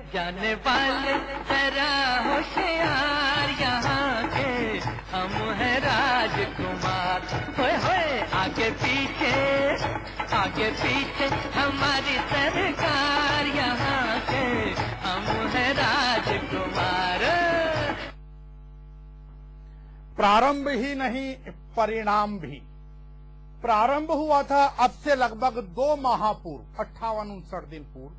जाने वाले जरा होशियार यहाँ के हम हैं राजकुमार। होए होए आगे पीछे हमारी सरकार, यहाँ के हम हैं राजकुमार। प्रारंभ ही नहीं परिणाम भी। प्रारंभ हुआ था अब से लगभग 2 माह पूर्व, 58-59 दिन पूर्व,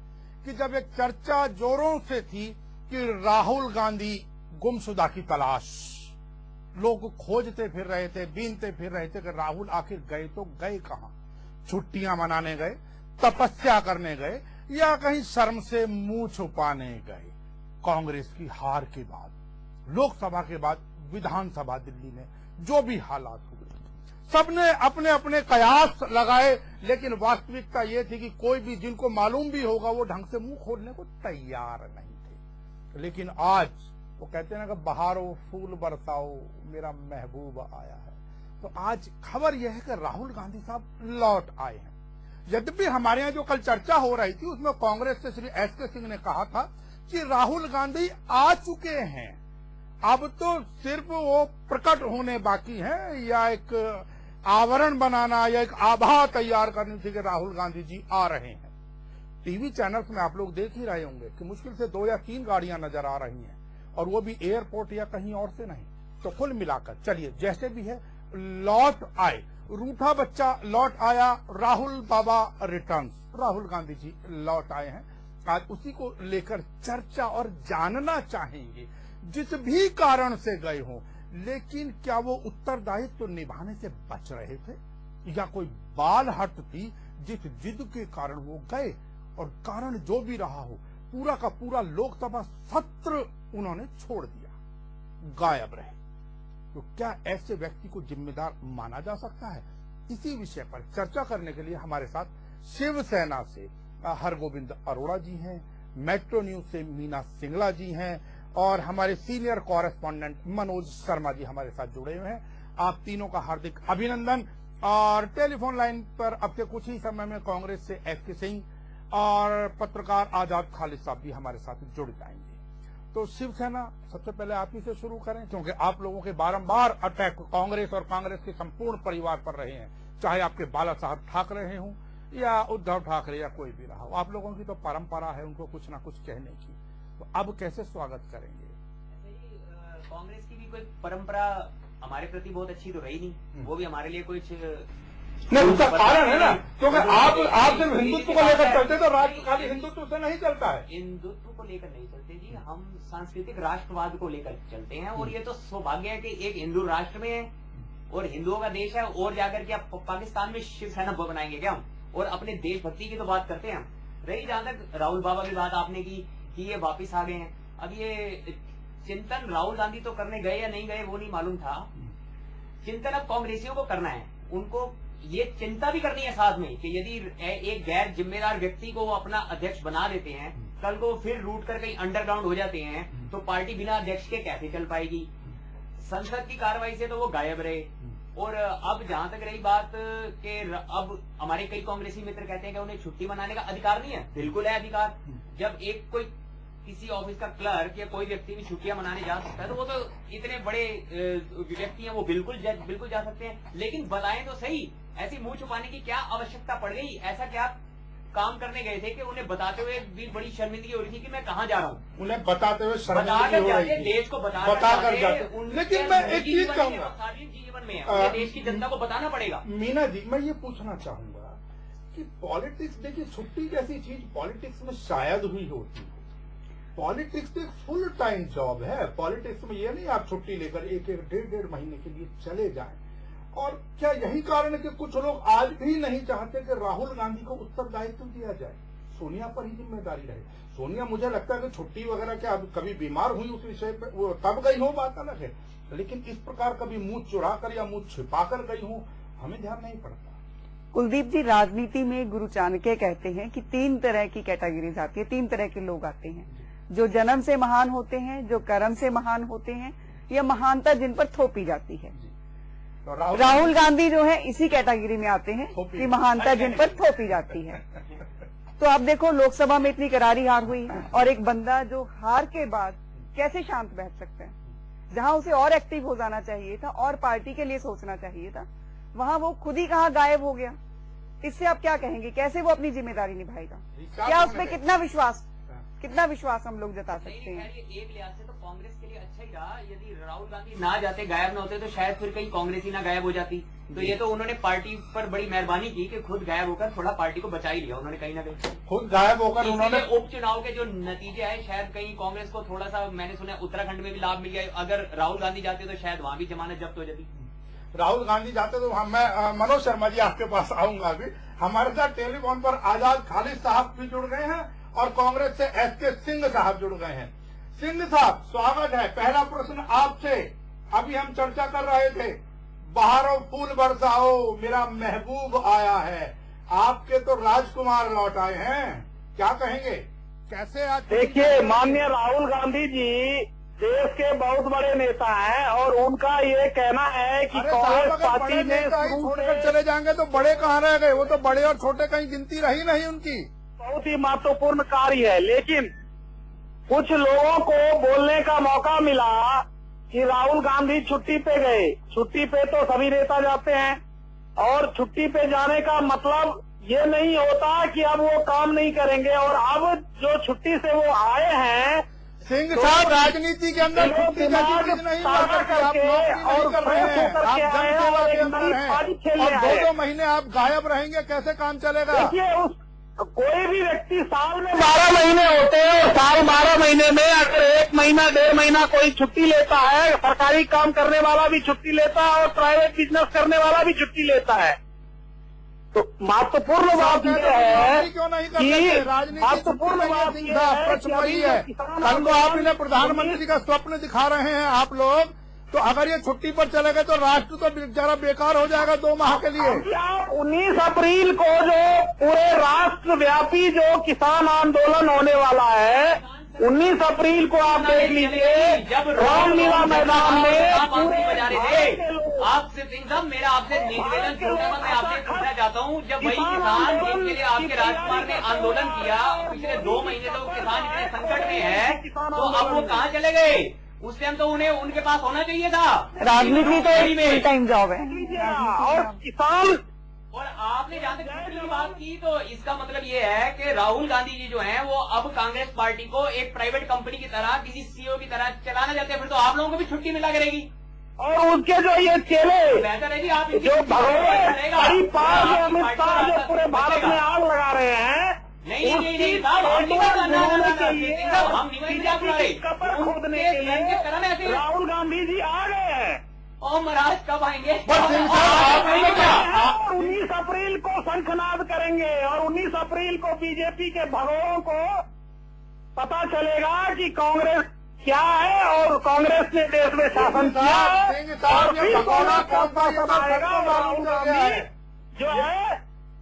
कि जब एक चर्चा जोरों से थी कि राहुल गांधी गुमशुदा की तलाश। लोग खोजते फिर रहे थे, बीनते फिर रहे थे कि राहुल आखिर गए तो गए कहां। छुट्टियां मनाने गए, तपस्या करने गए, या कहीं शर्म से मुंह छुपाने गए। कांग्रेस की हार के बाद, लोकसभा के बाद, विधानसभा दिल्ली में जो भी हालात हुए, सबने अपने अपने कयास लगाए, लेकिन वास्तविकता ये थी कि कोई भी जिनको मालूम भी होगा वो ढंग से मुंह खोलने को तैयार नहीं थे। लेकिन आज वो कहते हैं ना कि बहारो फूल बरसाओ मेरा महबूब आया है। तो आज खबर यह है कि राहुल गांधी साहब लौट आए हैं। यद्यपि हमारे यहाँ जो कल चर्चा हो रही थी उसमें कांग्रेस से श्री एस.के. सिंह ने कहा था कि राहुल गांधी आ चुके हैं, अब तो सिर्फ वो प्रकट होने बाकी है, या एक आवरण बनाना या एक आभा तैयार करनी थी कि राहुल गांधी जी आ रहे हैं। टीवी चैनल्स में आप लोग देख ही रहे होंगे कि मुश्किल से 2 या 3 गाड़ियां नजर आ रही हैं, और वो भी एयरपोर्ट या कहीं और से नहीं। तो कुल मिलाकर चलिए जैसे भी है लौट आए, रूठा बच्चा लौट आया, राहुल बाबा रिटर्न्स, राहुल गांधी जी लौट आए हैं। आज उसी को लेकर चर्चा और जानना चाहेंगे, जिस भी कारण से गए हों, लेकिन क्या वो उत्तरदायित्व तो निभाने से बच रहे थे, या कोई बाल हट थी जिस जिद के कारण वो गए, और कारण जो भी रहा हो, पूरा का पूरा लोकसभा सत्र उन्होंने छोड़ दिया, गायब रहे। तो क्या ऐसे व्यक्ति को जिम्मेदार माना जा सकता है? इसी विषय पर चर्चा करने के लिए हमारे साथ शिवसेना से हरगोविंद अरोड़ा जी हैं, मेट्रो न्यूज से मीना सिंगला जी हैं, और हमारे सीनियर कॉरेस्पॉन्डेंट मनोज शर्मा जी हमारे साथ जुड़े हुए हैं। आप तीनों का हार्दिक अभिनंदन। और टेलीफोन लाइन पर अब के कुछ ही समय में कांग्रेस से एस.के. सिंह और पत्रकार आजाद खालिद साहब भी हमारे साथ जुड़ जाएंगे। तो शिवसेना, सबसे पहले आप ही से शुरू करें, क्योंकि आप लोगों के बारंबार अटैक कांग्रेस और कांग्रेस के संपूर्ण परिवार पर रहे हैं, चाहे आपके बाला साहब ठाकरे हों या उद्धव ठाकरे या कोई भी रहा हो। आप लोगों की तो परंपरा है उनको कुछ ना कुछ कहने की, तो अब कैसे स्वागत करेंगे? कांग्रेस की भी कोई परंपरा हमारे प्रति बहुत अच्छी तो रही नहीं, वो भी हमारे लिए कुछ नहीं, उसका कारण है ना, क्योंकि आप सिर्फ हिंदुत्व को लेकर चलते, तो राष्ट्र खाली हिंदुत्व से नहीं चलता है। हिंदुत्व को लेकर नहीं चलते जी, हम सांस्कृतिक राष्ट्रवाद को लेकर चलते हैं। और ये तो सौभाग्य है कि एक हिंदू राष्ट्र में है और हिंदुओं का देश है, और जाकर के आप पाकिस्तान में शिवसेना बनाएंगे क्या हम? और अपने देशभक्ति की तो बात करते हैं हम। रही जहां तक राहुल बाबा की बात आपने की कि ये वापिस आ गए हैं, अब ये चिंतन राहुल गांधी तो करने गए या नहीं गए वो नहीं मालूम था, चिंतन अब कांग्रेसियों को करना है। उनको ये चिंता भी करनी है साथ में कि यदि एक गैर जिम्मेदार व्यक्ति को वो अपना अध्यक्ष बना देते हैं, कल को फिर रूट कर कहीं अंडरग्राउंड हो जाते हैं, तो पार्टी बिना अध्यक्ष के कैसे चल पाएगी? संसद की कार्रवाई से तो वो गायब रहे। और अब जहां तक रही बात कि अब हमारे कई कांग्रेसी मित्र कहते हैं कि उन्हें छुट्टी मनाने का अधिकार नहीं है। बिल्कुल है अधिकार। जब एक कोई किसी ऑफिस का क्लर्क या कोई व्यक्ति भी छुट्टियां मनाने जा सकता है, तो वो तो इतने बड़े व्यक्ति हैं, वो बिल्कुल जा सकते हैं। लेकिन बताएं तो सही, ऐसी मुंह छुपाने की क्या आवश्यकता पड़ गई? ऐसा क्या काम करने गए थे कि उन्हें बताते हुए भी बड़ी शर्मिंदगी हो रही थी कि मैं कहाँ जा रहा हूँ? उन्हें बताते हुए शर्मिंदगी हो रही थी, देश को बता कर जाते। लेकिन मैं एक चीज कहूंगा, जीवन में देश की जनता को बताना पड़ेगा। मीना जी, मैं ये पूछना चाहूंगा कि पॉलिटिक्स, देखिए छुट्टी जैसी चीज पॉलिटिक्स में शायद हुई होती है। पॉलिटिक्स तो एक फुल टाइम जॉब है। पॉलिटिक्स में ये नहीं आप छुट्टी लेकर एक 1.5 महीने के लिए चले जाएं। और क्या यही कारण है कि कुछ लोग आज भी नहीं चाहते कि राहुल गांधी को उत्तरदायित्व दिया जाए, सोनिया पर ही जिम्मेदारी रहे? सोनिया मुझे लगता है कि छुट्टी वगैरह क्या कभी बीमार हुई उस विषय पे वो तब गई हो, बात अलग है, लेकिन इस प्रकार कभी मुंह चुरा कर या मुंह छिपा कर गई हो, हमें ध्यान नहीं पड़ता। कुलदीप जी, राजनीति में गुरु चाणक्य कहते हैं कि 3 तरह की कैटेगरीज आती है, 3 तरह के लोग आते हैं, जो जन्म से महान होते हैं, जो कर्म से महान होते हैं, या महानता जिन पर थोपी जाती है। तो राहुल गांधी जो है इसी कैटेगरी में आते हैं कि महानता जिन पर थोपी जाती है। तो आप देखो लोकसभा में इतनी करारी हार हुई है और एक बंदा जो हार के बाद कैसे शांत बैठ सकता है, जहां उसे और एक्टिव हो जाना चाहिए था और पार्टी के लिए सोचना चाहिए था, वहां वो खुद ही कहाँ गायब हो गया। इससे आप क्या कहेंगे, कैसे वो अपनी जिम्मेदारी निभाएगा, क्या उसमें कितना विश्वास हम लोग जता सकते हैं। एक लिहाज से तो कांग्रेस के लिए अच्छा ही रहा, यदि राहुल गांधी ना जाते, गायब ना होते तो शायद फिर कहीं कांग्रेस ही ना गायब हो जाती। तो ये तो उन्होंने पार्टी पर बड़ी मेहरबानी की कि खुद गायब होकर थोड़ा पार्टी को बचा ही लिया उन्होंने कहीं ना कहीं। खुद गायब होकर उन्होंने उपचुनाव के जो नतीजे आए शायद कहीं कांग्रेस को थोड़ा सा, मैंने सुना उत्तराखंड में भी लाभ मिल गया। अगर राहुल गांधी जाते तो शायद वहां भी जमानत जब्त हो जाती। राहुल गांधी जाते तो मैं मनोज शर्मा जी आपके पास आऊंगा। अभी हमारे साथ टेलीफोन पर आजाद खालिद साहब भी जुड़ गए हैं और कांग्रेस से एसके सिंह साहब जुड़ गए हैं। सिंह साहब स्वागत है। पहला प्रश्न आपसे, अभी हम चर्चा कर रहे थे बहारों फूल बरसाओ मेरा महबूब आया है, आपके तो राजकुमार लौट आए हैं, क्या कहेंगे, कैसे आज? देखिए, माननीय राहुल गांधी जी देश के बहुत बड़े नेता हैं और उनका ये कहना है कि कांग्रेस पार्टी में छोड़कर चले जाएंगे तो बड़े कहाँ रह गए, वो तो बड़े और छोटे कहीं गिनती रही नहीं उनकी। बहुत ही महत्वपूर्ण कार्य है, लेकिन कुछ लोगों को बोलने का मौका मिला कि राहुल गांधी छुट्टी पे गए। छुट्टी पे तो सभी नेता जाते हैं और छुट्टी पे जाने का मतलब ये नहीं होता कि अब वो काम नहीं करेंगे। और अब जो छुट्टी से वो आए हैं, सिंह साहब, राजनीति के अंदर छुट्टी जैसी चीज नहीं हुआ करती। आप नौकरी नहीं कर रहे हैं, आप जनसेवा के अंदर हैं और 2-2 महीने आप गायब रहेंगे, कैसे काम चलेगा? देखिए, कोई भी व्यक्ति साल में 12 महीने होते हैं और साल 12 महीने में अगर 1 महीना 1.5 महीना कोई छुट्टी लेता है, सरकारी काम करने वाला भी छुट्टी लेता है और प्राइवेट बिजनेस करने वाला भी छुट्टी लेता है। तो महत्वपूर्ण बात यह है क्यों नहीं कि राजनीति महत्वपूर्ण बात वही है। कल को आप इन्हें प्रधानमंत्री का स्वप्न दिखा रहे हैं आप लोग, तो अगर ये छुट्टी पर चले गए तो राष्ट्र तो बेचारा बेकार हो जाएगा 2 माह के लिए। आप 19 अप्रैल को जो पूरे राष्ट्रव्यापी जो किसान आंदोलन होने वाला है, 19 अप्रैल को आप देख लीजिए, जब रामलीला मैदान में आप बजा रहे थे। आपसे सिंह साहब, मेरा आपसे निवेदन छोड़ूंगा, मैं आपसे पूछना चाहता हूँ, जब वही किसान जिनके लिए आपके राजकुमार ने आंदोलन किया, पिछले 2 महीने तक किसान इतने संकट में है, तो अब वो कहाँ चले गए? उस टाइम तो उन्हें उनके पास होना चाहिए था। राजनीति तो फुल टाइम जॉब है और किसान। और आपने जहाँ तक छुट्टी की बात की, तो इसका मतलब ये है कि राहुल गांधी जी जो हैं वो अब कांग्रेस पार्टी को एक प्राइवेट कंपनी की तरह, किसी सीईओ की तरह चलाना चाहते हैं। फिर तो आप लोगों को भी छुट्टी मिला करेगी। और उनके जो ये चेले बेहतर है जी, आप जो अमित शाह जो पूरे भारत में आग लगा रहे हैं, नहीं साहब, हम खोदने के लिए राहुल गांधी जी आ गए हैं। और महाराज कब आएंगे? 19 अप्रैल को शंखनाद करेंगे और 19 अप्रैल को बीजेपी के भगों को पता चलेगा कि कांग्रेस क्या है और कांग्रेस ने देश में शासन किया और फिर राहुल गांधी जो है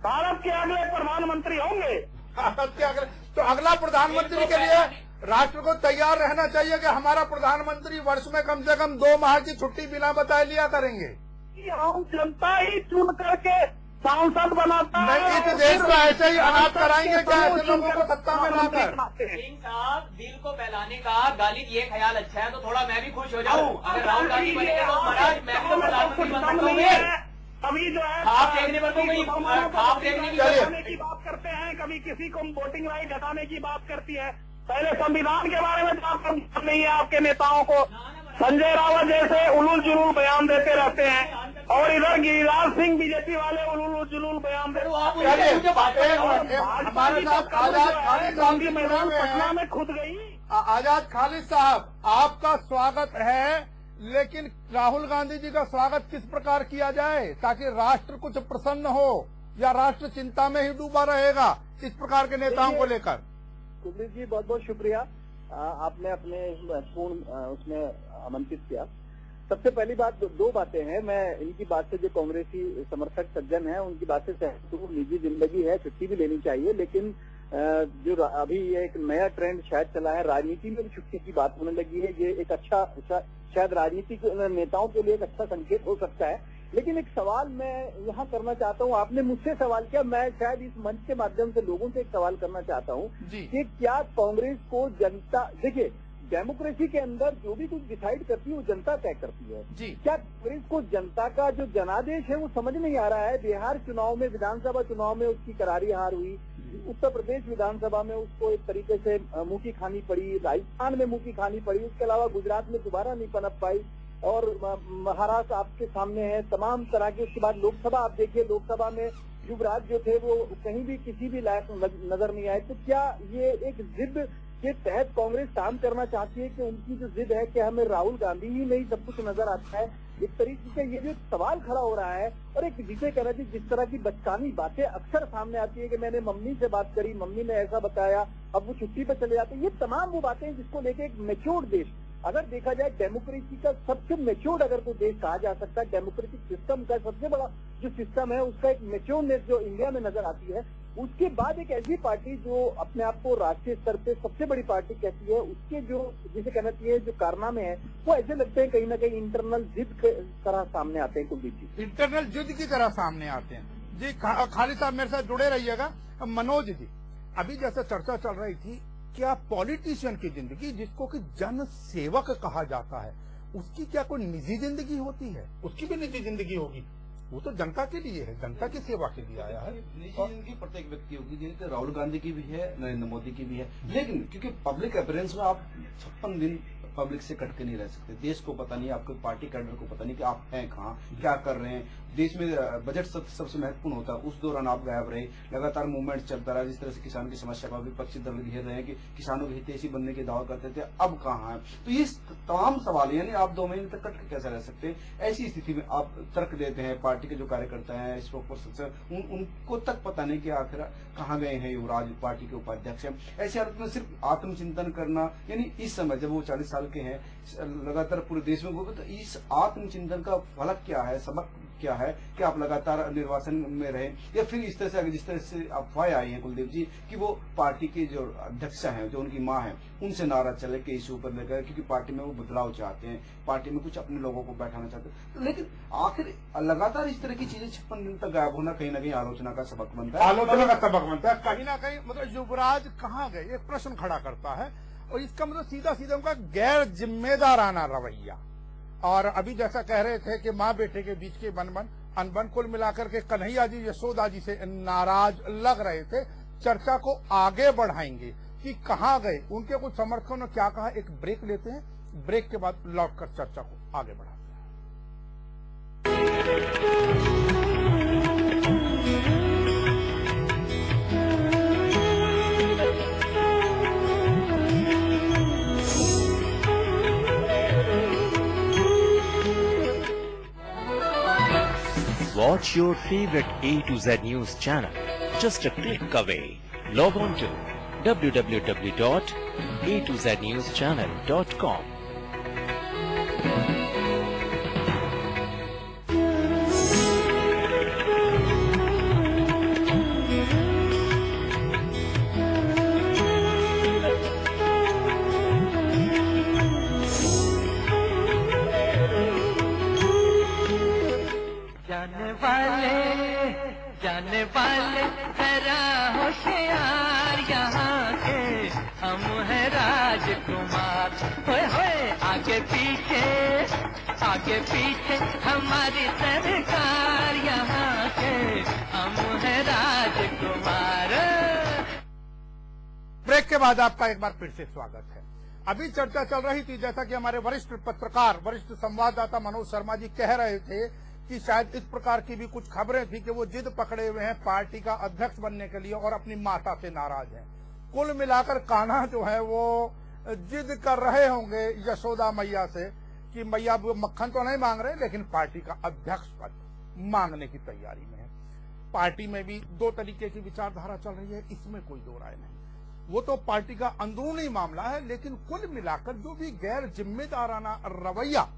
भारत के अगले प्रधानमंत्री होंगे। भारत के अगले, तो अगला प्रधानमंत्री के लिए राष्ट्र को तैयार रहना चाहिए कि हमारा प्रधानमंत्री वर्ष में कम से कम 2 माह की छुट्टी बिना बताए लिया करेंगे। हम जनता ही चुन करके सांसद बनाता है। नहीं, इस देश को ऐसे ही अनाथ कराएंगे क्या, ऐसे लोगों को सत्ता में लाकर? सिंह साहब, दिल को बहलाने का गालिब ये ख्याल अच्छा है, तो थोड़ा मैं भी खुश हो जाऊँ। अगर राहुल गांधी बनेंगे तो महाराज मैं भी प्रधानमंत्री बन सकता हूँ। कभी जो है आप देखने पर तो कोई आप देखने की बात करते हैं, कभी किसी को वोटिंग राइट हटाने की बात करती है। पहले संविधान के बारे में बात नहीं है आपके नेताओं को। संजय रावत जैसे उलूल जुलूल बयान देते रहते हैं और इधर गिरिराज सिंह बीजेपी वाले उलूल जुलूल बयान देते हमारे साथ गांधी मैदान पटना में खुद गई। आजाद खालिद साहब, आपका स्वागत है, लेकिन राहुल गांधी जी का स्वागत किस प्रकार किया जाए ताकि राष्ट्र कुछ प्रसन्न हो, या राष्ट्र चिंता में ही डूबा रहेगा इस प्रकार के नेताओं को लेकर? कुलदीप जी, बहुत बहुत शुक्रिया, आपने अपने महत्वपूर्ण उसमें आमंत्रित किया। सबसे पहली बात, 2 बातें हैं। मैं इनकी बात से, जो कांग्रेसी समर्थक सज्जन हैं उनकी बात से सहमत हूँ। निजी जिंदगी है, छुट्टी भी लेनी चाहिए, लेकिन जो अभी ये एक नया ट्रेंड शायद चला है, राजनीति में भी छुट्टी की बात होने लगी है। ये एक अच्छा शायद राजनीतिक नेताओं के लिए एक अच्छा संकेत हो सकता है लेकिन एक सवाल मैं यहाँ करना चाहता हूँ, आपने मुझसे सवाल किया, मैं शायद इस मंच के माध्यम से लोगों से एक सवाल करना चाहता हूँ जी। कि क्या कांग्रेस को जनता, देखिए डेमोक्रेसी के अंदर जो भी कुछ डिसाइड करती है वो जनता तय करती है जी। क्या कांग्रेस को जनता का जो जनादेश है वो समझ नहीं आ रहा है? बिहार चुनाव में, विधानसभा चुनाव में उसकी करारी हार हुई, उत्तर प्रदेश विधानसभा में उसको एक तरीके से मुंह की खानी पड़ी, राजस्थान में मुंह की खानी पड़ी, उसके अलावा गुजरात में दोबारा नहीं पनप पाई, और महाराष्ट्र आपके सामने है, तमाम तरह की। उसके बाद लोकसभा आप देखिए, लोकसभा में युवराज जो थे वो कहीं भी किसी भी लायक नजर नहीं आए। तो क्या ये एक जिद के तहत कांग्रेस काम करना चाहती है कि उनकी जो जिद है कि हमें राहुल गांधी ही नहीं सब कुछ नजर आता है? इस तरीके से ये जो सवाल खड़ा हो रहा है, और एक जिसे कहना चाहिए जिस तरह की बचकानी बातें अक्सर सामने आती है कि मैंने मम्मी से बात करी, मम्मी ने ऐसा बताया, अब वो छुट्टी पर चले जाते हैं, ये तमाम वो बातें जिसको लेके एक मैच्योर्ड देश, अगर देखा जाए डेमोक्रेसी का सबसे मैच्योर्ड अगर कोई देश कहा जा सकता है, डेमोक्रेटिक सिस्टम का सबसे बड़ा जो सिस्टम है उसका एक मैच्योरनेस जो इंडिया में नजर आती है, उसके बाद एक ऐसी पार्टी जो अपने आप को राष्ट्रीय स्तर पे सबसे बड़ी पार्टी कहती है, उसके जो जिसे कहना चाहिए जो कारनामे हैं वो ऐसे लगते हैं कहीं ना कहीं इंटरनल जिद की तरह सामने आते हैं। कुलदीप जी, इंटरनल जिद की तरह सामने आते हैं जी। खालिद साहब मेरे साथ जुड़े रहिएगा। मनोज जी, अभी जैसे चर्चा चल रही थी, क्या पॉलिटिशियन की जिंदगी, जिसको कि जन सेवक कहा जाता है, उसकी क्या कोई निजी जिंदगी होती है? उसकी भी निजी जिंदगी होगी, वो तो जनता के लिए है, जनता की सेवा के लिए आया है। निजी जिंदगी प्रत्येक व्यक्ति होगी, जैसे राहुल गांधी की भी है, नरेंद्र मोदी की भी है, लेकिन क्योंकि पब्लिक अपीयरेंस में आप 56 दिन पब्लिक से कट के नहीं रह सकते। देश को पता नहीं, आपके पार्टी कैडर को पता नहीं कि आप हैं कहाँ, क्या कर रहे हैं। देश में बजट सबसे महत्वपूर्ण होता है, उस दौरान आप गायब रहे, लगातार मूवमेंट चलता रहा। जिस तरह से किसान की समस्या का विपक्षी दल घेर रहे हैं कि किसानों के हितैषी बनने के दावा करते थे, अब कहाँ है? तो ये तमाम सवाल, यानी आप 2 महीने तक कट के कैसे रह सकते हैं? ऐसी स्थिति में आप तर्क देते हैं, पार्टी के जो कार्यकर्ता हैं, स्पोक्सपर्सन, उनको तक पता नहीं कि आखिर कहाँ गए हैं युवराज, पार्टी के उपाध्यक्ष हैं। ऐसे हालत में सिर्फ आत्मचिंतन करना, यानी इस समय जब वो 40 साल के हैं, लगातार पूरे देश में घूमे, तो इस आत्मचिंतन का फलक क्या है, सबक क्या है कि आप लगातार निर्वाचन में रहे, या फिर इस तरह से जिस तरह से अफवाहें आई हैं कुलदीप जी कि वो पार्टी के जो अध्यक्ष हैं, जो उनकी मां है, उनसे नाराज चले के इशू पर लेकर, क्योंकि पार्टी में वो बदलाव चाहते हैं, पार्टी में कुछ अपने लोगों को बैठाना चाहते हैं। तो लेकिन आखिर लगातार इस तरह की चीजें 56 दिन तक गायब होना कहीं ना कहीं आलोचना का सबक बनता है, आलोचना का सबक बनता है। कहीं ना कहीं मतलब युवराज कहाँ गए, एक प्रश्न खड़ा करता है, और इसका मतलब सीधा सीधा उनका गैर जिम्मेदाराना रवैया। और अभी जैसा कह रहे थे कि माँ बेटे के बीच के अनबन, कुल मिलाकर के कन्हैया जी यशोदा जी से नाराज लग रहे थे। चर्चा को आगे बढ़ाएंगे कि कहाँ गए, उनके कुछ समर्थकों ने क्या कहा। एक ब्रेक लेते हैं, ब्रेक के बाद लौटकर चर्चा को आगे बढ़ाते हैं। Watch your favorite A to Z News channel just a click away. Log on to www.a2znewschannel.com. जाने वाले जरा होशियार, यहाँ के हम हैं राजकुमार। होए होए आगे पीछे हमारी सरकार, यहाँ के हम हैं राजकुमार। ब्रेक के बाद आपका एक बार फिर से स्वागत है। अभी चर्चा चल रही थी, जैसा कि हमारे वरिष्ठ पत्रकार, वरिष्ठ संवाददाता मनोज शर्मा जी कह रहे थे कि शायद इस प्रकार की भी कुछ खबरें थी कि वो जिद पकड़े हुए हैं पार्टी का अध्यक्ष बनने के लिए और अपनी माता से नाराज हैं। कुल मिलाकर कान्हा जो है वो जिद कर रहे होंगे यशोदा मैया से कि मैया वो मक्खन तो नहीं मांग रहे, लेकिन पार्टी का अध्यक्ष पद मांगने की तैयारी में है। पार्टी में भी 2 तरीके की विचारधारा चल रही है, इसमें कोई 2 राय नहीं। वो तो पार्टी का अंदरूनी मामला है, लेकिन कुल मिलाकर जो भी गैर जिम्मेदाराना रवैया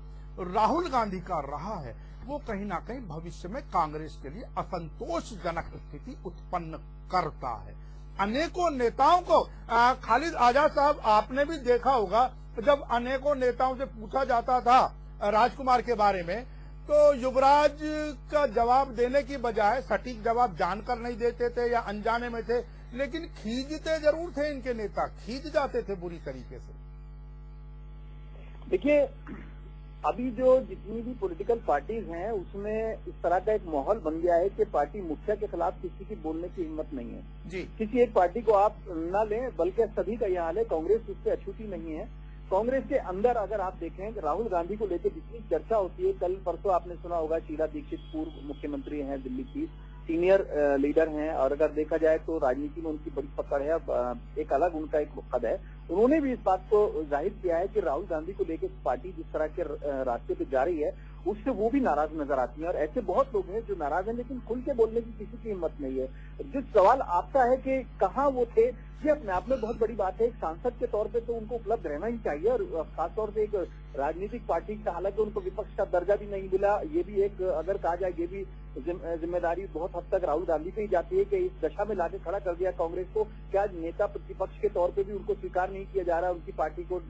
राहुल गांधी का रहा है, वो कहीं ना कहीं भविष्य में कांग्रेस के लिए असंतोषजनक स्थिति उत्पन्न करता है। अनेकों नेताओं को खालिद आजाद साहब, आपने भी देखा होगा, जब अनेकों नेताओं से पूछा जाता था राजकुमार के बारे में, तो युवराज का जवाब देने की बजाय सटीक जवाब जानकर नहीं देते थे या अनजाने में थे, लेकिन खींचते जरूर थे इनके नेता, खींच जाते थे बुरी तरीके से। देखिए, अभी जो जितनी भी पॉलिटिकल पार्टीज हैं उसमें इस तरह का एक माहौल बन गया है कि पार्टी मुखिया के खिलाफ किसी की बोलने की हिम्मत नहीं है जी। किसी एक पार्टी को आप न लें, बल्कि सभी का यह हाल है। कांग्रेस उससे अछूती नहीं है। कांग्रेस के अंदर अगर आप देखें, राहुल गांधी को लेकर जितनी चर्चा होती है, कल परसों आपने सुना होगा शीला दीक्षित पूर्व मुख्यमंत्री हैं, दिल्ली की सीनियर लीडर हैं, और अगर देखा जाए तो राजनीति में उनकी बड़ी पकड़ है, एक अलग उनका एक कद है। उन्होंने भी इस बात को जाहिर किया है कि राहुल गांधी को लेकर पार्टी जिस तरह के रास्ते पे जा रही है उससे वो भी नाराज नजर आती है। और ऐसे बहुत लोग हैं जो नाराज हैं, लेकिन खुल के बोलने की किसी की हिम्मत नहीं है। जो सवाल आपका है कि कहाँ वो थे, ये अपने आप में बहुत बड़ी बात है। एक सांसद के तौर पे तो उनको उपलब्ध रहना ही चाहिए, और खासतौर से एक राजनीतिक पार्टी का, हालांकि उनको विपक्ष का दर्जा भी नहीं मिला, ये भी एक अगर कहा जाए ये भी जिम्मेदारी बहुत हद तक राहुल गांधी पे ही जाती है कि इस दशा में लाके खड़ा कर दिया कांग्रेस को। क्या नेता प्रतिपक्ष के तौर पे भी उनको स्वीकार नहीं किया जा रहा है, उनकी पार्टी को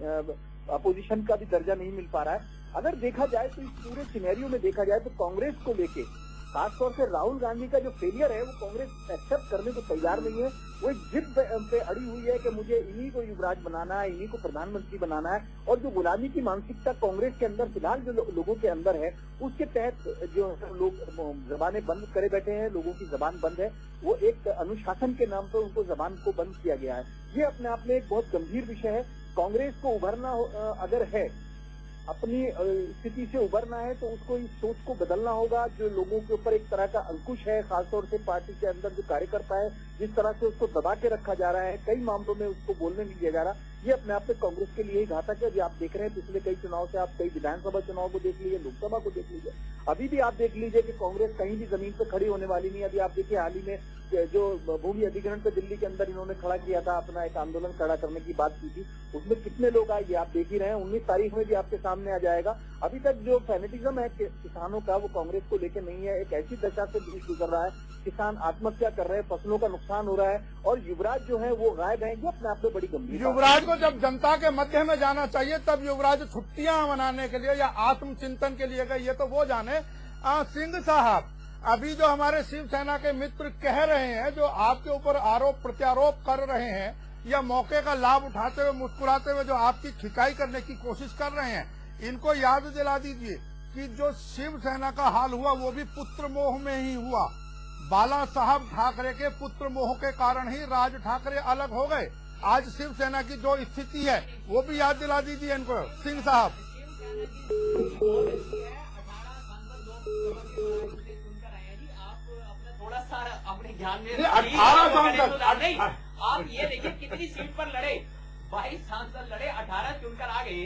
अपोजिशन का भी दर्जा नहीं मिल पा रहा है। अगर देखा जाए तो इस पूरे सिनेरियो में देखा जाए तो कांग्रेस को लेके खासतौर से राहुल गांधी का जो फेलियर है वो कांग्रेस एक्सेप्ट करने को तैयार नहीं है। वो एक जिद पे अड़ी हुई है कि मुझे इन्हीं को युवराज बनाना है, इन्हीं को प्रधानमंत्री बनाना है। और जो गुलामी की मानसिकता कांग्रेस के अंदर फिलहाल जो लोगों के अंदर है, उसके तहत जो लोग जबानें बंद करे बैठे हैं, लोगों की जबान बंद है, वो एक अनुशासन के नाम पर उनको जबान को बंद किया गया है। ये अपने आप में एक बहुत गंभीर विषय है। कांग्रेस को उभरना अगर है, अपनी स्थिति से उभरना है, तो उसको इस सोच को बदलना होगा। जो लोगों के ऊपर एक तरह का अंकुश है, खासतौर से पार्टी के अंदर जो कार्यकर्ता है, जिस तरह से उसको दबा के रखा जा रहा है, कई मामलों में उसको बोलने नहीं दिया जा रहा, ये अपने आप में कांग्रेस के लिए ही घातक है। अभी आप देख रहे हैं पिछले कई चुनाव से, आप कई विधानसभा चुनाव को देख लीजिए, लोकसभा को देख लीजिए, अभी भी आप देख लीजिए कि कांग्रेस कहीं भी जमीन पर खड़ी होने वाली नहीं। अभी आप देखिए हाल ही में जो भूमि अधिग्रहण पे दिल्ली के अंदर इन्होंने खड़ा किया था, अपना एक आंदोलन खड़ा करने की बात की थी, उसमें कितने लोग आए ये आप देख ही रहे हैं। 19 तारीख में भी आपके सामने आ जाएगा। अभी तक जो फैनेटिज्म है किसानों का, वो कांग्रेस को लेकर नहीं है। एक ऐसी दशा से देश गुजर रहा है, किसान आत्महत्या कर रहे हैं, फसलों का नुकसान हो रहा है, और युवराज जो है वो गायब है। ये अपने आप में बड़ी गंभीर। युवराज को जब जनता के मध्य में जाना चाहिए, तब युवराज छुट्टियां मनाने के लिए या आत्मचिंतन के लिए गए, ये तो वो जाने। सिंह साहब, अभी जो हमारे शिवसेना के मित्र कह रहे हैं, जो आपके ऊपर आरोप प्रत्यारोप कर रहे हैं, या मौके का लाभ उठाते हुए मुस्कुराते हुए जो आपकी खिंचाई करने की कोशिश कर रहे हैं, इनको याद दिला दीजिए कि जो शिवसेना का हाल हुआ वो भी पुत्र मोह में ही हुआ। बाला साहब ठाकरे के पुत्र मोह के कारण ही राज ठाकरे अलग हो गए। आज शिवसेना की जो स्थिति है वो भी याद दिला दीजिए इनको, सिंह साहब। थोड़ा सा अपने ध्यान में 18 सांसद नहीं, आप ये देखिए कितनी सीट पर लड़े, 22 सांसद लड़े, 18 चुनकर आ गए,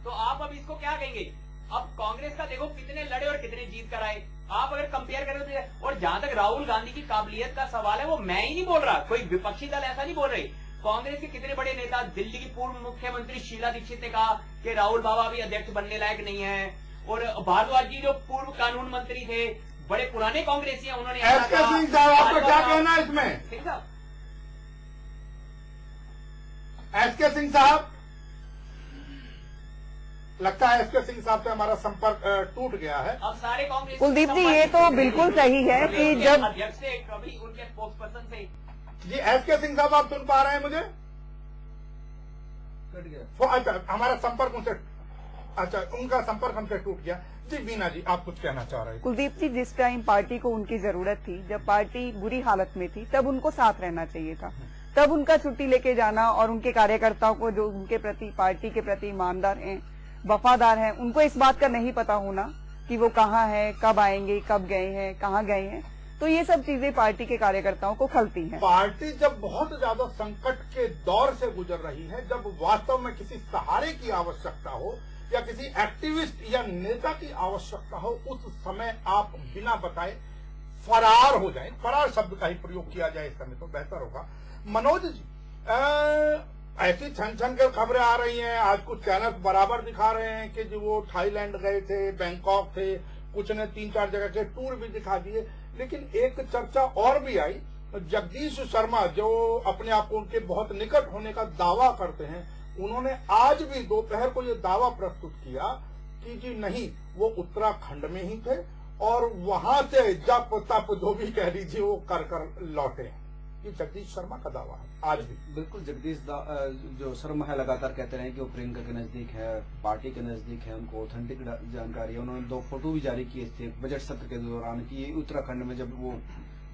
तो आप अब इसको क्या कहेंगे? अब कांग्रेस का देखो कितने लड़े और कितने जीत कर आए, आप अगर कंपेयर करें तो। और जहां तक राहुल गांधी की काबिलियत का सवाल है, वो मैं ही नहीं बोल रहा, कोई विपक्षी दल ऐसा नहीं बोल रहे। कांग्रेस के कितने बड़े नेता, दिल्ली की पूर्व मुख्यमंत्री शीला दीक्षित ने कहा कि राहुल बाबा भी अध्यक्ष बनने लायक नहीं है, और भारद्वाज जी जो पूर्व कानून मंत्री थे, बड़े पुराने कांग्रेसी हैं, उन्होंने एसके सिंह साहब, आपका क्या कहना है इसमें? सिंह साहब, एसके सिंह साहब, लगता है एसके सिंह साहब से हमारा संपर्क टूट गया है। अब सारे कांग्रेस कुलदीप जी, ये तो बिल्कुल सही है कि जब अध्यक्ष से कभी उनके स्पोक्स पर्सन से जी, एसके सिंह साहब आप सुन पा रहे हैं मुझे? कट गया। अच्छा, हमारा संपर्क उनसे, अच्छा उनका संपर्क हमसे टूट गया। जी बीना जी, आप कुछ कहना चाह रहे हैं? कुलदीप जी, जिस टाइम पार्टी को उनकी जरूरत थी, जब पार्टी बुरी हालत में थी, तब उनको साथ रहना चाहिए था। तब उनका छुट्टी लेके जाना, और उनके कार्यकर्ताओं को जो उनके प्रति, पार्टी के प्रति ईमानदार हैं, वफादार हैं, उनको इस बात का नहीं पता होना कि वो कहाँ है, कब आएंगे, कब गए हैं, कहाँ गए हैं, तो ये सब चीजें पार्टी के कार्यकर्ताओं को खलती हैं। पार्टी जब बहुत ज्यादा संकट के दौर से गुजर रही है, जब वास्तव में किसी सहारे की आवश्यकता हो या किसी एक्टिविस्ट या नेता की आवश्यकता हो, उस समय आप बिना बताए फरार हो जाएं। फरार शब्द का ही प्रयोग किया जाए इस समय तो बेहतर होगा। मनोज जी, ऐसी छन छन कर खबरें आ रही हैं, आज कुछ चैनल बराबर दिखा रहे हैं कि जो वो थाईलैंड गए थे, बैंकॉक थे, कुछ ने 3-4 जगह के टूर भी दिखा दिए, लेकिन एक चर्चा और भी आई। जगदीश शर्मा, जो अपने आप को उनके बहुत निकट होने का दावा करते हैं, उन्होंने आज भी दोपहर को ये दावा प्रस्तुत किया कि जी नहीं, वो उत्तराखंड में ही थे और वहां से जप तप जो भी कह लीजिए वो कर लौटे हैं। ये जगदीश शर्मा का दावा है आज भी। बिल्कुल जगदीश जो शर्मा है लगातार कहते रहे कि वो प्रियंका के नजदीक है, पार्टी के नजदीक है, उनको ऑथेंटिक जानकारी है। उन्होंने 2 फोटो भी जारी किए थे बजट सत्र के दौरान कि उत्तराखंड में जब वो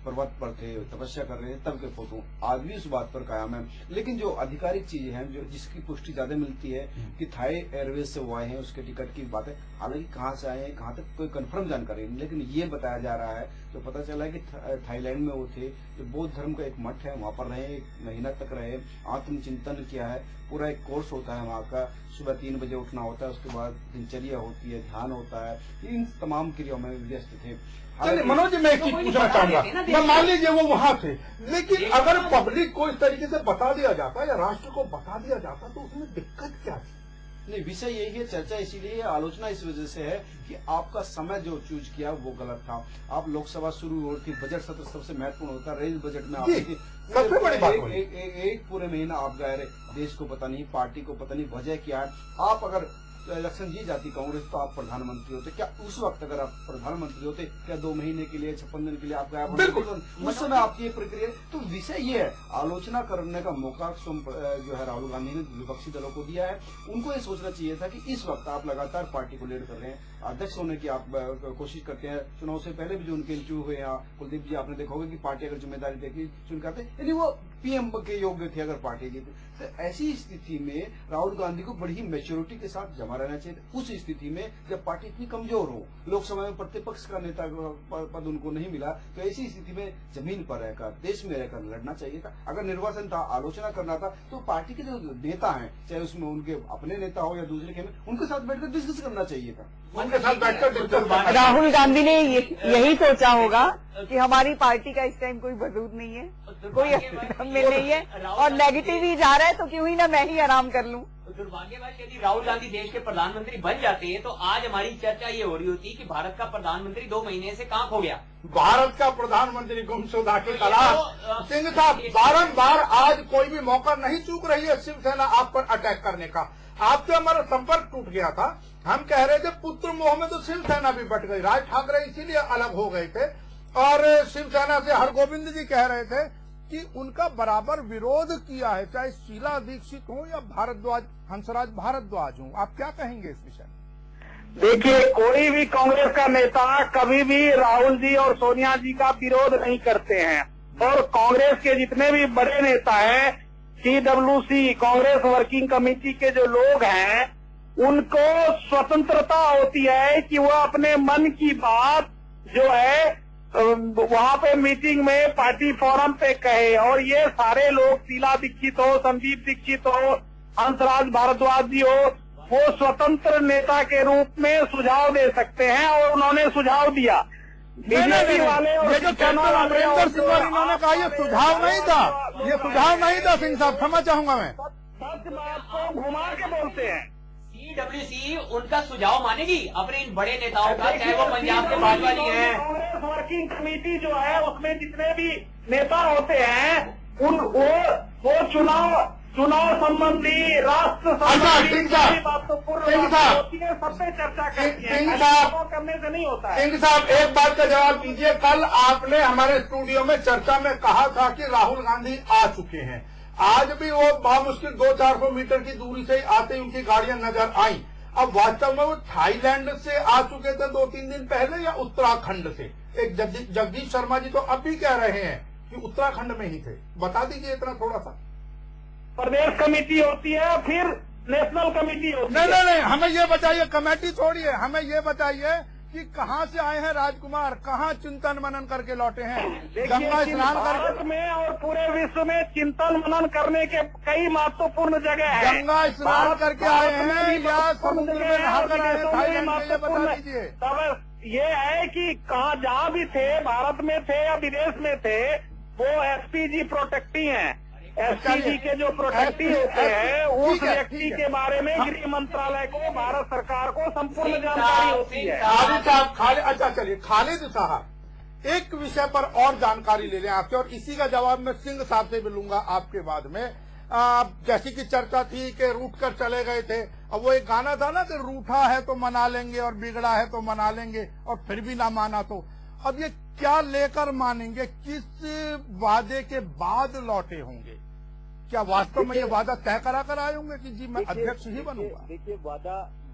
पर्वत पर थे, तपस्या कर रहे थे, तब के फोटो। आज भी उस बात पर कायम है। लेकिन जो आधिकारिक चीजें हैं, जो जिसकी पुष्टि ज्यादा मिलती है कि थाई एयरवेज से वो आए हैं, उसके टिकट की बात है। हालांकि कहाँ से आए हैं, कहाँ तक कोई कंफर्म जानकारी नहीं, लेकिन ये बताया जा रहा है, जो पता चला है कि थाईलैंड में वो थे, जो बौद्ध धर्म का एक मठ है, वहां पर रहे, 1 महीना तक रहे, आत्मचिंतन किया है। पूरा एक कोर्स होता है वहाँ का, सुबह 3 बजे उठना होता है, उसके बाद दिनचर्या होती है, ध्यान होता है, इन तमाम क्रियाओं में व्यस्त थे। चलिए मनोज जी, मैं एक चीज पूछना चाहूंगा, मैं मान लीजिए वो वहां थे, लेकिन अगर पब्लिक को इस तरीके से बता दिया जाता या राष्ट्र को बता दिया जाता तो उसमें दिक्कत क्या थी? नहीं, विषय यही है, चर्चा इसीलिए है, आलोचना इस वजह से है कि आपका समय जो चूज किया वो गलत था। आप लोकसभा शुरू हो रही थी, बजट सत्र सबसे महत्वपूर्ण होता है, रेल बजट में आपकी सबसे बड़ी बात एक पूरे महीना आप गए रहे, देश को पता नहीं, पार्टी को पता नहीं वजह क्या है। आप अगर इलेक्शन जीत जाती कांग्रेस तो आप प्रधानमंत्री होते। क्या उस वक्त अगर आप प्रधानमंत्री होते, क्या 2 महीने के लिए 56 दिन के लिए आप गायब? बिल्कुल, उस समय आपकी प्रक्रिया। तो विषय ये है, आलोचना करने का मौका जो है राहुल गांधी ने विपक्षी दलों को दिया है। उनको ये सोचना चाहिए था कि इस वक्त आप लगातार पार्टी को लीड कर रहे हैं, अध्यक्ष होने की आप कोशिश करते हैं। चुनाव से पहले भी जो उनके इंटरव्यू हुए हैं, कुलदीप जी आपने देखा होगा कि पार्टी अगर जिम्मेदारी देखी चुन करते, यदि वो पीएम के योग्य थे अगर पार्टी जीते, तो ऐसी स्थिति में राहुल गांधी को बड़ी ही मैच्योरिटी के साथ जमा रहना चाहिए। उस स्थिति में जब पार्टी इतनी कमजोर हो, लोकसभा में प्रतिपक्ष का नेता पद उनको नहीं मिला, तो ऐसी स्थिति में जमीन पर रहकर, देश में रहकर लड़ना चाहिए था। अगर निर्वाचन था, आलोचना करना था, तो पार्टी के जो नेता हैं, चाहे उसमें उनके अपने नेता हो या दूसरे के, उनके साथ बैठकर डिस्कस करना चाहिए था। उनके साथ बैठकर राहुल गांधी ने यही सोचा होगा कि हमारी पार्टी का इस टाइम कोई वजूद नहीं है, कोई में नहीं है और नेगेटिव ही जा रहा है, तो क्यों ही ना मैं ही आराम कर लूं। दुर्भाग्यवश यदि राहुल गांधी देश के प्रधानमंत्री बन जाते हैं तो आज हमारी चर्चा ये हो रही होती कि भारत का प्रधानमंत्री 2 महीने से कहाँ खो गया। भारत का प्रधानमंत्री गुमशुदा की तलाश। सिंह साहब, बारंबार आज कोई भी मौका नहीं चूक रही है शिवसेना आप पर अटैक करने का। आपसे हमारा संपर्क टूट गया था, हम कह रहे थे पुत्र मोह में तो शिवसेना भी बट गई, राज ठाकरे इसीलिए अलग हो गए थे और शिवसेना से हरगोविंद जी कह रहे थे कि उनका बराबर विरोध किया है, चाहे शीला दीक्षित हो या भारद्वाज, हंसराज भारद्वाज हो। आप क्या कहेंगे इस विषय में? देखिए, कोई भी कांग्रेस का नेता कभी भी राहुल जी और सोनिया जी का विरोध नहीं करते हैं और कांग्रेस के जितने भी बड़े नेता हैं, CWC कांग्रेस वर्किंग कमेटी के जो लोग हैं, उनको स्वतंत्रता होती है कि वो अपने मन की बात जो है वहाँ पे मीटिंग में पार्टी फोरम पे कहे। और ये सारे लोग, शीला दीक्षित हो, संदीप दीक्षित हो, हंसराज भारद्वाज जी हो, वो स्वतंत्र नेता के रूप में सुझाव दे सकते हैं और उन्होंने सुझाव दिया। बीजेपी वाले और ये जो कैप्टन अमरिंदर सिंह और इन्होंने कहा ये सुझाव नहीं था, ये सुझाव नहीं था। सिंह साहब क्षमा चाहूंगा मैं, सच बात को घुमा के बोलते हैं। CWC उनका सुझाव मानेगी अपने इन बड़े नेताओं का, चाहे वो पंजाब के भाजपा जी हैं। कांग्रेस वर्किंग कमेटी जो है उसमें जितने भी नेता होते हैं वो चुनाव संबंधी, राष्ट्र संबंधी महत्वपूर्ण बात होती है, सब पे चर्चा करती है, करने से नहीं होता है। सिंह साहब, एक बात का जवाब दीजिए। कल आपने हमारे स्टूडियो में चर्चा में कहा था कि राहुल गांधी आ चुके हैं, आज भी वो बामुश्किल 200-400 मीटर की दूरी से आते ही उनकी गाड़ियां नजर आई। अब वास्तव में वो थाईलैंड से आ चुके थे 2-3 दिन पहले या उत्तराखंड से? एक जगदीश शर्मा जी तो अब भी कह रहे हैं कि उत्तराखंड में ही थे। बता दीजिए इतना थोड़ा सा। प्रदेश कमेटी होती है, फिर नेशनल कमेटी होती है। नहीं, हमें ये बताइए, कमेटी छोड़िए, हमें ये बताइए कि कहाँ से आए हैं राजकुमार, कहाँ चिंतन मनन करके लौटे हैं? गंगा स्नान भारत में और पूरे विश्व में चिंतन मनन करने के कई महत्वपूर्ण जगह है। गंगा स्नान करके आए हैं या समुद्र में नहाकर आए हैं? बता दीजिए। तब ये है कि कहाँ जहाँ भी थे, भारत में थे या विदेश में थे, वो SPG प्रोटेक्टी हैं। SPG के जो प्रोटेक्टी होते हैं, उस व्यक्ति के बारे में गृह मंत्रालय को, भारत सरकार को संपूर्ण जानकारी होती है। अच्छा चलिए, खालिद साहब, एक विषय पर और जानकारी ले लें आपसे और इसी का जवाब मैं सिंह साहब से भी लूंगा आपके बाद में। जैसी की चर्चा थी कि रूठ कर चले गए थे। अब वो एक गाना था ना कि रूठा है तो मना लेंगे और बिगड़ा है तो मना लेंगे, और फिर भी ना माना तो अब ये क्या लेकर मानेंगे? किस वादे के बाद लौटे होंगे? क्या वास्तव में ये वादा तय करा कर आए होंगे कि जी मैं अध्यक्ष ही बनूंगा? देखिए,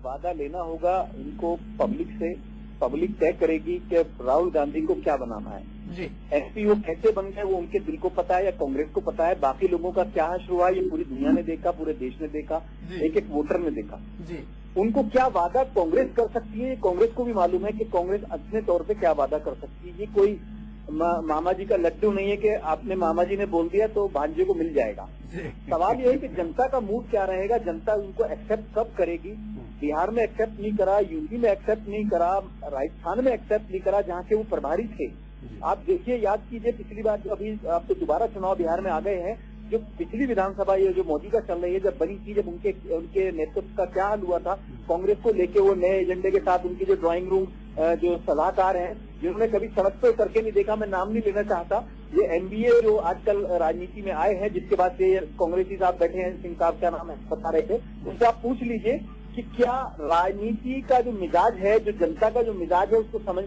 वादा लेना होगा इनको पब्लिक से। पब्लिक तय करेगी कि राहुल गांधी को क्या बनाना है जी। एमपी वो कैसे बन गए वो उनके दिल को पता है या कांग्रेस को पता है। बाकी लोगों का क्या हश्र हुआ ये पूरी दुनिया ने देखा, पूरे देश ने देखा, एक एक वोटर ने देखा जी। उनको क्या वादा कांग्रेस कर सकती है, कांग्रेस को भी मालूम है कि कांग्रेस अपने तौर पे क्या वादा कर सकती है। ये कोई मामा जी का लड्डू नहीं है कि आपने मामा जी ने बोल दिया तो भांजे को मिल जाएगा। सवाल ये है कि जनता का मूड क्या रहेगा, जनता उनको एक्सेप्ट कब करेगी। बिहार में एक्सेप्ट नहीं करा, यूपी में एक्सेप्ट नहीं करा, राजस्थान में एक्सेप्ट नहीं करा जहाँ के वो प्रभारी थे। आप देखिए, याद कीजिए पिछली बार जो अभी आप तो दोबारा चुनाव बिहार में आ गए हैं, जो पिछली विधानसभा ये जो मोदी का चल रही है जब बनी थी, जब उनके नेतृत्व का क्या हाल हुआ था कांग्रेस को लेके, वो नए एजेंडे के साथ उनके जो ड्राइंग रूम जो सलाहकार हैं जिन्होंने कभी सड़क पे करके नहीं देखा, मैं नाम नहीं लेना चाहता, ये एनडीए जो आजकल राजनीति में आए हैं जिसके बाद से कांग्रेसी साहब बैठे हैं, सिंह साहब क्या नाम है बता रहे थे, उससे आप पूछ लीजिए कि क्या राजनीति का जो मिजाज है, जो जनता का जो मिजाज है उसको समझ,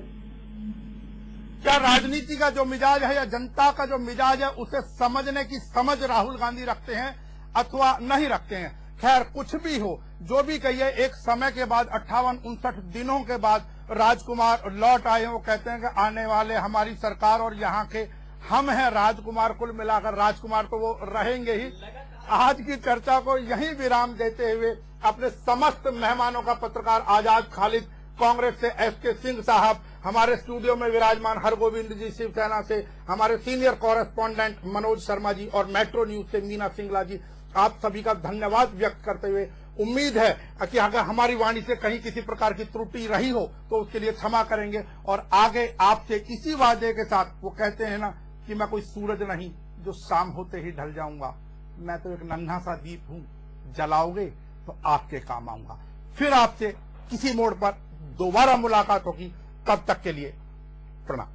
क्या राजनीति का जो मिजाज है या जनता का जो मिजाज है उसे समझने की समझ राहुल गांधी रखते हैं अथवा नहीं रखते हैं? खैर कुछ भी हो, जो भी कहिए, एक समय के बाद 58-59 दिनों के बाद राजकुमार लौट आए। वो कहते हैं कि आने वाले हमारी सरकार और यहाँ के हम हैं राजकुमार, कुल मिलाकर राजकुमार तो वो रहेंगे ही। आज की चर्चा को यहीं विराम देते हुए अपने समस्त मेहमानों का पत्रकार आजाद खालिद, कांग्रेस से एसके सिंह साहब, हमारे स्टूडियो में विराजमान हरगोविंद जी शिवसेना से, हमारे सीनियर कॉरेस्पॉन्डेंट मनोज शर्मा जी और मेट्रो न्यूज से मीना सिंगला जी, आप सभी का धन्यवाद व्यक्त करते हुए उम्मीद है कि अगर हमारी वाणी से कहीं किसी प्रकार की त्रुटि रही हो तो उसके लिए क्षमा करेंगे और आगे आपसे इसी वादे के साथ, वो कहते हैं ना कि मैं कोई सूरज नहीं जो शाम होते ही ढल जाऊंगा, मैं तो एक नन्हा सा दीप हूं, जलाओगे तो आपके काम आऊंगा। फिर आपसे किसी मोड़ पर दोबारा मुलाकात होगी, तब तक के लिए प्रणाम।